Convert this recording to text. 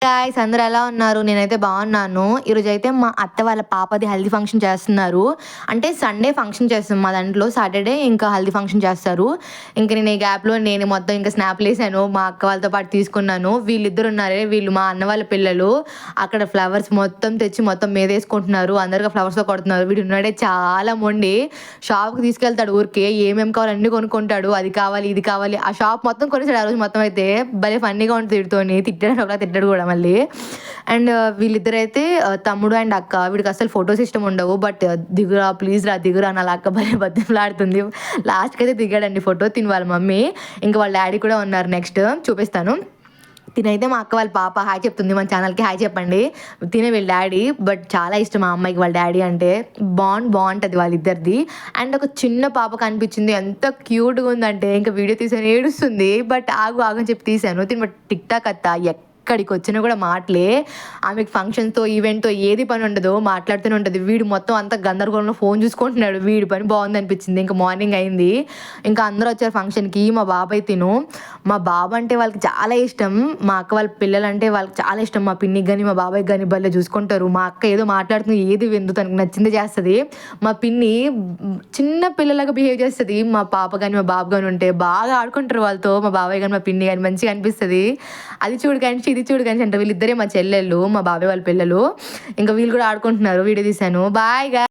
Guys అందరూ ఎలా ఉన్నారు? నేనైతే బాగున్నాను. ఈరోజైతే మా అత్త వాళ్ళ పాపది హల్దీ ఫంక్షన్ చేస్తున్నారు. అంటే సండే ఫంక్షన్ చేస్తాం మా దాంట్లో. సాటర్డే ఇంకా హల్దీ ఫంక్షన్ చేస్తారు. ఇంక నేను ఈ గ్యాప్‌లో నేను మొత్తం ఇంకా స్నాప్‌లేసాను. మా అక్క వాళ్ళతో పాటు తీసుకున్నాను. వీళ్ళిద్దరు ఉన్నారే వీళ్ళు మా అన్న వాళ్ళ పిల్లలు. అక్కడ ఫ్లవర్స్ మొత్తం తెచ్చి మొత్తం మీదేసుకుంటున్నారు. అందరికి ఫ్లవర్స్‌తో కొడుతున్నారు. వీడున్నాడే చాలా మొండి. షాప్‌కి తీసుకెళ్తాడు ఊరికే. ఏమేం కావాలో అన్నీ కొనుక్కుంటాడు. అది కావాలి, ఇది కావాలి. ఆ షాప్ మొత్తం కొనేసాడు ఆ రోజు మొత్తం అయితే. భలే ఫన్నీగా ఉంటది వీడితోని. తిట్టాడు ఒకలా తిట్టాడు కూడా మళ్ళీ. అండ్ వీళ్ళిద్దరైతే తమ్ముడు అండ్ అక్క. వీడికి అసలు ఫోటోస్ ఇష్టం ఉండవు. బట్ దిగురా ప్లీజ్ రా దిగురా అని అలా అక్క భలే బతిమలాడుతుంది. లాస్ట్‌కి అయితే దిగాడండి ఫోటో తిని వాళ్ళ మమ్మీ. ఇంకా వాళ్ళ డాడీ కూడా ఉన్నారు నెక్స్ట్ చూపిస్తాను. తినైతే మా అక్క వాళ్ళ పాప హాయ్ చెప్తుంది. మన ఛానల్‌కి హాయ్ చెప్పండి. తినే వీళ్ళ డాడీ. బట్ చాలా ఇష్టం మా అమ్మాయికి వాళ్ళ డాడీ అంటే. బావుంటది వాళ్ళిద్దరిది. అండ్ ఒక చిన్న పాప కనిపించింది. ఎంత క్యూట్‌గా ఉందంటే ఇంకా వీడియో తీసాను ఏడుస్తుంది. బట్ ఆగు ఆగు అని చెప్పి తీసాను. తిను టిక్ టాక్ అత్త ఎక్కడికొచ్చినా కూడా మాటలే. ఆమెకి ఫంక్షన్స్‌తో, ఈవెంట్‌తో ఏది పని ఉండదు. మాట్లాడుతూనే ఉంటది. వీడు మొత్తం అంతా గందరగోళంలో ఫోన్ చూసుకుంటున్నాడు. వీడి పని బావుందనిపించింది. ఇంకా మార్నింగ్ అయింది. ఇంకా అందరూ వచ్చారు ఫంక్షన్‌కి. మా బాబాయ్ తిను. మా బాబు అంటే వాళ్ళకి చాలా ఇష్టం. మా అక్క వాళ్ళ పిల్లలంటే వాళ్ళకి చాలా ఇష్టం. మా పిన్నికి గాని, మా బాబాయ్‌కి గాని భలే చూసుకుంటారు. మా అక్క ఏదో మాట్లాడుతుంది ఏది వినదు. తనకు నచ్చింది చేస్తది. మా పిన్ని చిన్న పిల్లలాగా బిహేవ్ చేస్తది. మా పాప గాని, మా బాబు గాని ఉంటే బాగా ఆడుకుంటారు వాళ్ళతో. మా బాబాయ్ గాని, మా పిన్ని గాని మంచిగా అనిపిస్తది. అది చూడు కానిచ్చి, ఇది చూడు కానిచ్చి అంటారు. వీళ్ళిద్దరే మా చెల్లెళ్ళు, మా బాబాయ్ వాళ్ళ పిల్లలు. ఇంకా వీళ్ళు కూడా ఆడుకుంటున్నారు. వీడియో తీశాను. బాయ్